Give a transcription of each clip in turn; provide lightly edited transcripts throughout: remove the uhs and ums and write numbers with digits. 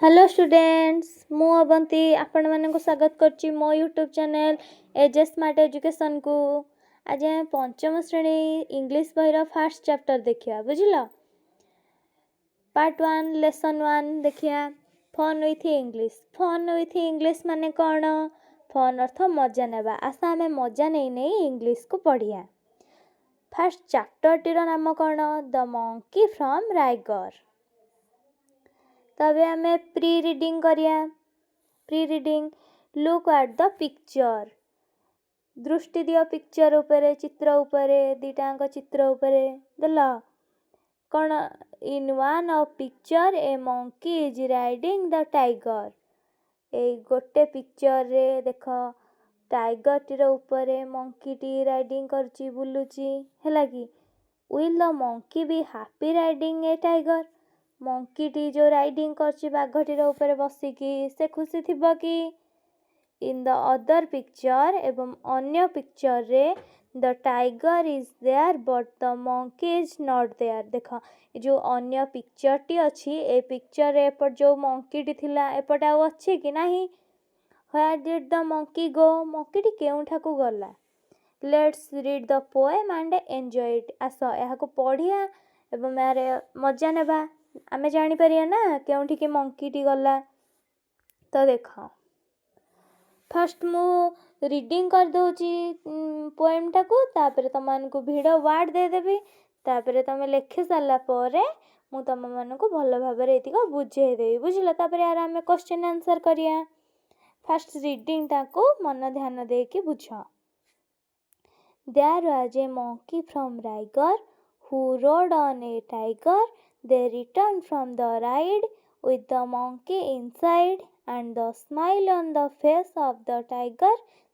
Hello students मु अवंती आपण मानक स्वागत करची मो यूट्यूब चैनल एजे स्मार्ट एजुकेशन को। आज आम पंचम श्रेणी इंग्लिश बहीर फर्स्ट चैप्टर देखिया बुझिल। पार्ट 1 लेसन 1 देखिया fun with English. Fun with English माने कौन? फन अर्थ मजा नेबा। आसा आम मजा नहीं नहीं इंग्लिश को पढ़िया। फर्स्ट चैप्टर टीर नाम कौन? The monkey from rigor. तबे आमे प्री रीडिंग करिया। Pre reading look at the picture. दृष्टि दियो पिक्चर उपरे, चित्र उपरे, दीटांक चित्र उपरे देला कौन? In one of picture a monkey is riding the tiger. ए गोटे पिक्चर रे देख टाइगर टीर उपरे मंकी टी राइडिंग करची बुलुची हैला कि। Will the monkey be happy riding A tiger? Monkey T जो राइडिंग करची बाघटीर ऊपर बसिकी से खुशी थिबा कि? इन द अदर पिक्चर एवं अन्य पिक्चर रे the tiger is there but the monkey is not there. देख जो अन्य पिक्चर टी अच्छी ए पिक्चर रे एपट जो मंकी टी थिला एपट आउ अच्छी कि नाही? Where did the monkey go? Monkey टी केउठा को गला? Let's read the poem and enjoy it. आस यहाँ को पढ़िया एवं यार मजा नेबा। आमे जानी परिया ना केउठी के मंकी टी गला। तो देख फर्स्ट मु रीडिंग कर दोची पोएम टाको, तापर तुम मानकु वीडियो वर्ड दे देबी, तापर तुम लिखि सारला परे मु तुम मानकु भल भाबरे एतिको बुझे देबी बुझिला। तापर यार आमे क्वेश्चन आंसर करिया। फर्स्ट रीडिंग टाको मन ध्यान दे के बुझ। There was a monkey from Raigad who rode on a tiger. They returned from the ride with the monkey inside and the smile on the face of the tiger.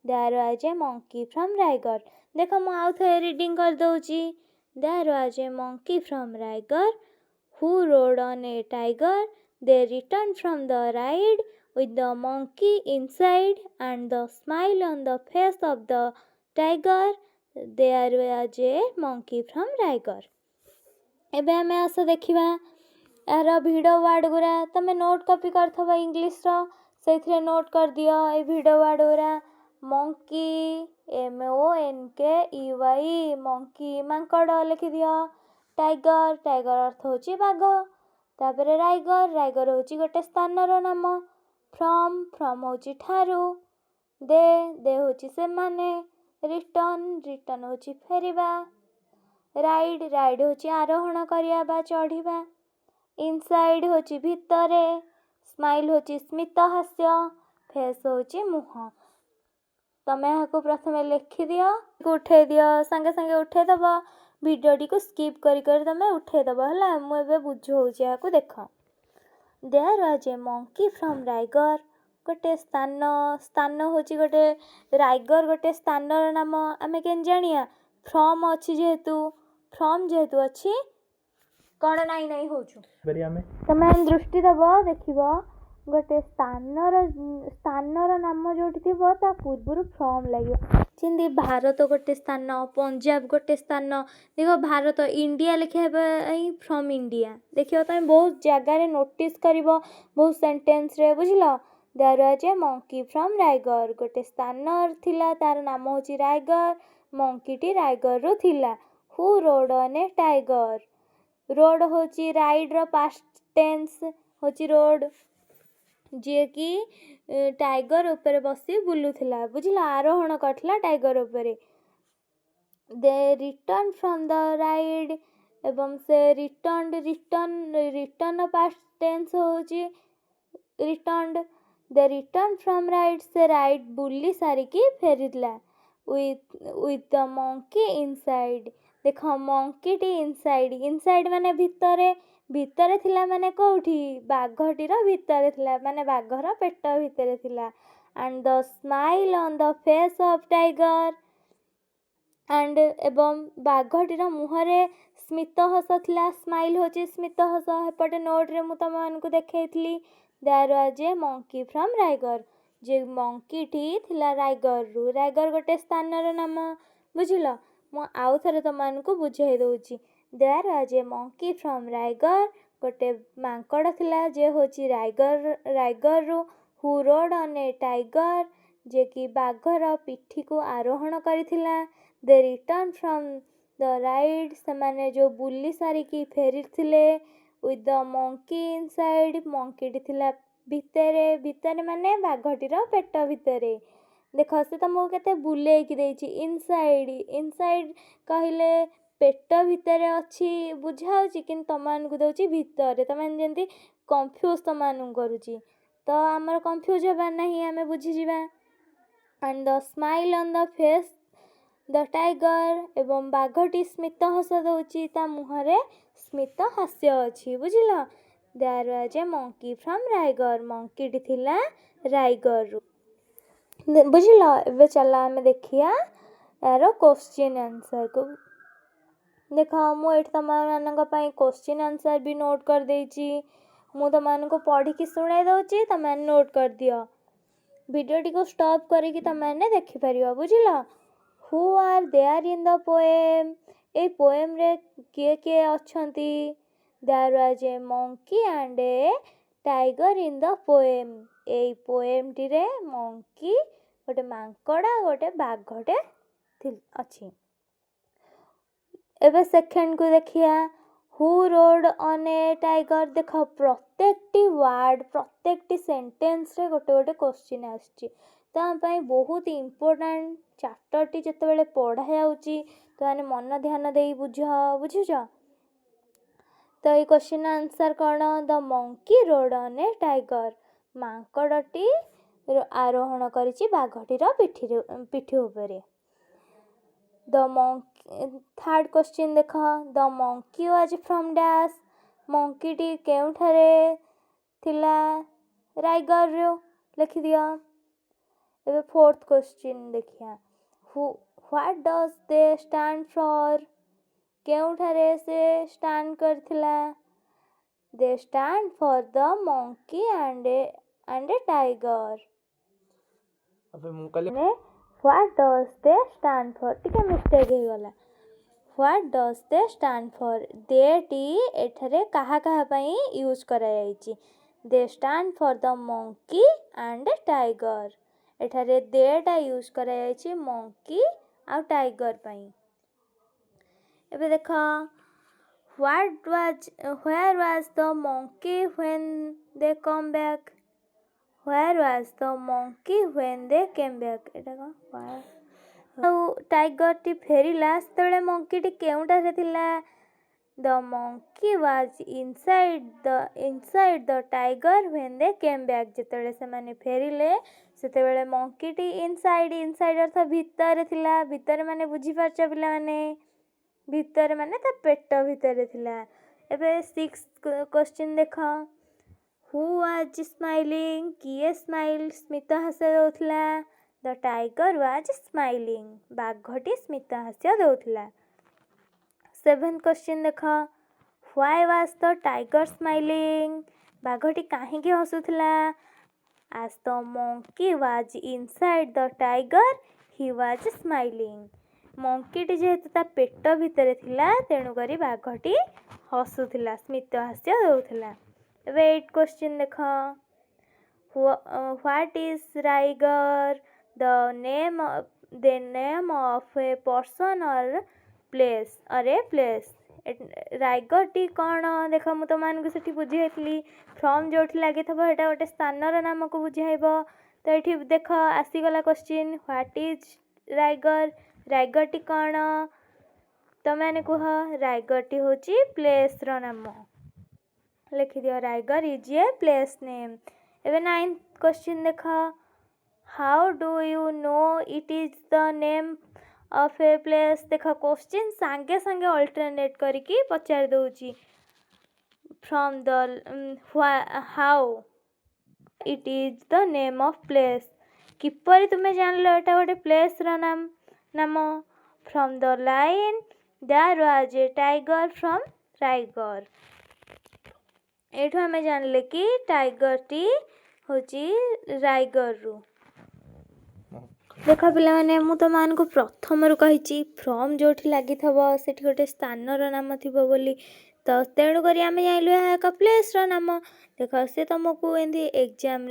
There was a monkey from Raigad. देखो मु आउ थे reading कर दोची। There was a monkey from Raigad who rode on a tiger. They returned from the ride with the monkey inside and the smile on the face of the tiger. There was a monkey from Raigad. एबे आमे आस देखिबा यार video word गुरा तमे note copy करथबा English रो सेथरे note कर दियो। ए video word गुरा monkey MONKEY monkey Mankad लिखि दियो। टाइगर टाइगर अर्थ होची बाघ। तापरे राइगर राइगर होची गोटे स्थान रो नाम। फ्रॉम फ्रॉम होची ठारू। दे दे होची से माने। रिटर्न रिटर्न होची फेरिबा। राइड राइड होची आरोहण करिया बा चढ़िबा। इनसाइड होची भितरे। स्माइल होची स्मित हास्य। फेस होची मुह। तमे यहाँ प्रथमे लिखि दियो, उठे दियो, संगे संगे उठे दब। वीडियोटी को स्किप करी कर तमे उठे दब हला। मु एबे बुझौची यहाँ देख। There was a monkey from rigor. गोटे स्थान स्थान होची गोटे राइगर गोटे स्थान नाम आमे केन जानिया? फ्रॉम अच्छी जेहेतु फ्रॉम जेहेतु अच्छी कौन नाई नाई होचु तमे दृष्टि दब देखिबो गोटे स्थानर नाम जोटी थिबो ता पूर्वरु फ्रॉम लागियो। जिंदी भारत गोटे स्थान, पंजाब गोटे स्थान। देखो भारत इंडिया लिखे फ्रॉम इंडिया। देखियो तमे बहुत जगह रे नोटिस करिवो बहुत सेंटेंस रे बुझिलो। There was a monkey from rigor. गोटे स्थान थिला तार नाम होची राइगर। मंकी टी राइगर रो थिला। He rode on a tiger. Rode होची राइड रो पास्ट टेंस होची रोड। जे कि टाइगर ऊपर बसी बुलुथिला बुझिला। आरोहण करथिला टाइगर ऊपर। They return from the ride एवं से रिटर्न पास्ट टेंस होची returned. They return from ride से राइड बुली सारिकी फेरिला with the monkey inside। देख मंकी टी इनसाइड इनसाइड माने भितरे भितरे थिला माने कोठी बाघटीर भितरे थिला माने बाघर पेट भितरे थिला। And the smile on the face of tiger and एवं बाघटीर मुहरे स्मित हस थिला। स्माइल होची स्मित हस। हेपटे नोट रे मु तम मानकु देखैथली। There was a monkey from Riger. जे मंकी टी थिला राइगर रु। राइगर गोटे स्थान रो नाम बुझिलो। मु आउ थरे तुम मानकु बुझाई दउची। There was a monkey from rigor गोटे मांकड़ थिला जे होची राइगर रु who rode on a tiger जे कि बाघर पिठी को आरोहण करिथिला। They return from the ride सेमाने जो बुली सारिकी फेरिथिले विथ द मंकी इनसाइड मंकीटी थिला भितरे माने बाघटीर पेट भितरे। देख से तुमको केते बुलेइकी देइछि इनसाइड कहले पेट भितरे अच्छी बुझाउछि कि तमମାନଙ୍କୁ दउछि भितरे तमन जेंति कंफ्यूज तमମାନଙ୍କୁ करूछि तो आमर कंफ्यूज हेबा नहीं आमे बुझी जिबा। And the smile on the face the tiger एवं बाघटी स्मित हस दउछि ता मुहरे स्मित हास्य अछि बुझिल। There was a monkey from Riger मंकीटी थिला राइगर रु बुझिल। एबे चला आमे देखिया यार क्वेश्चन आंसर को। देख मु एठी तमମାନଙ୍କ ପାଇଁ क्वेश्चन आंसर भी नोट कर देइछि मु तमनको पढ़ी की सुनाई दउछि तमे नोट कर दियो। वीडियो टी को स्टॉप करिकी तमे देखि परियो बुझिल। Who are there in the poem ए पोएम रे किए किए अछंती। There was a monkey and a tiger in the poem ए पोएम टी रे मंकी गोटे मांकड़ा गोटे बाघटे अछि। एबे सेकेंड को देखिया who rode on a tiger. देख प्रत्येकटी वर्ड प्रत्येकटी सेंटेंस रे गोटे गोटे क्वेश्चन आछि ता पई बहुत इंपोर्टेंट चैप्टर टी जते बेले पढ़ा जाउची तो माने मन ध्यान देई बुझुछ। तो ये क्वेश्चन आंसर कौन the monkey rode on a tiger मांकड़टी आरोहण करिछि बाघटीर पिठी उपरे। द मंकी थर्ड क्वेश्चन देख the monkey was from dash monkey टी केउठारे थिला राइगर रो लिखि दियो। एबे फोर्थ क्वेश्चन देखिया what does they stand for केउठारे से स्टैंड करथिला। They stand for the monkey and a tiger. अबे मु कहले what does they stand for टिके मिस्टेक हे गला। What does they stand for they टी एठरे कहा कहा पई यूज करा जाईची। They stand for the monkey and a tiger एठरे दे टा यूज करा जाईची मंकी आ टाइगर पई। एबे देखा where was the monkey when they come back? Where was the monkey when they came back? एटा का टाइगर टी फेरिला सेतबेले मंकी टी केउटारे थिला। The monkey was inside the tiger when they came back जेतबेले से माने फेरिले सेतबेले monkey टी inside अर्थ भितर थिला। भितर माने बुझी पारछ पिला माने भितर माने ता पेट भितर थिला। एबे सिक्स क्वेश्चन देख हु वाज स्माइलिंग किए स्माइल स्मित हास्य दउथला। द टाइगर वाज स्माइलिंग बाघटी स्मित हास्य दउथला। सेवेंथ क्वेश्चन देख why was the tiger smiling बाघटी काहेकि हसुथला। as the monkey was inside the tiger he was smiling monkey T जेहेतु ता पेट भितर थिला तेणु करी बाघटी हसुथिला स्मित हास्य दउथला। एबे 8 क्वेश्चन देख what is rigor the name of a person और प्लेस राइगर टी कौन देख मु तुमको सेठी बुझाइली फ्रॉम जो लगी हेटा गोटे स्थानर नाम को बुझाइब। तो ये देख आसीगला क्वेश्चन व्हाट इज राइगर टी कौन तमें कह राइगर टी हूँ प्लेस रो नाम लिखि दियो Riger is a place name. एबे 9th क्वेश्चन देख how do you know it is the name of a place. देख क्वेश्चन सांगे सांगे अल्टरनेट करके पचार दउची from the how it is the name of place किपरि तुमे जानलो एटा गोटे प्लेस रो नाम from the line there was a tiger from Riger एठो हमें जानले कि टाइगर टी होची राइगर रु। देख पिला माने मु तो मान को प्रथम रु कहिची फ्रॉम जोठी लागि थबो सेठी गोटे स्थानर नाम थिबो बोली ତ ତେଣुକରି ଆମେ जानिलु ଏହା एक प्लेसर नाम। देख से तुमको एमती एग्जाम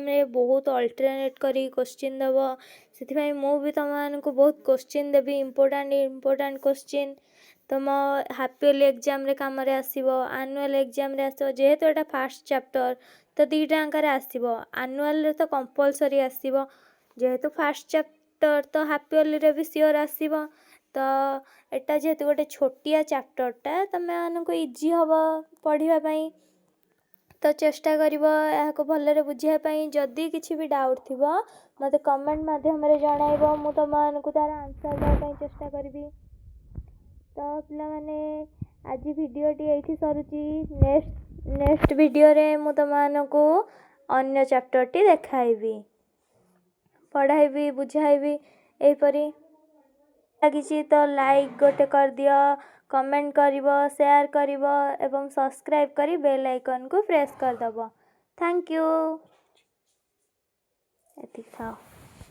रे बहुत अल्टरनेट करी क्वेश्चन दब से मुझे तुम मानक बहुत क्वेश्चन देवी इंपोर्टाट क्वेश्चन तुम हाफ इयरली एग्जाम रे काम रे आसीबो एनुअल एग्जाम रे आसीबो जेहेतु एटा फास्ट चैप्टर तो दुईटा अंकार आसीबो एनुअल रे तो कंपलसरी आसीबो जेहेतु फास्ट चैप्टर तो हाफ इयरली रे भी सियोर आसीबो तो एटा जेहेतु गोटे छोटिया चैप्टरटा तुम मानक इजी हम पढ़ाई तो चेष्टा कर भलरे बुझापी जदि किसी भी डाउट थी मत कमेंट मध्यम जनइब मु तुम मानक तार आंसर देवाई चेष्टा करी। तो पिला माने आज भिडियोटी ये सरुची नेक्स्ट वीडियो रे मु तुम मानक अन्य चैप्टरटी देखाइबी पढ़ाइबी बुझाइबी एपरी लगी तो लाइक गोटे कर दियो कमेंट करिवो शेयर करिवो एवं सब्सक्राइब करी बेल आइकन को प्रेस कर दबो। Thank you. एतिक थाओ।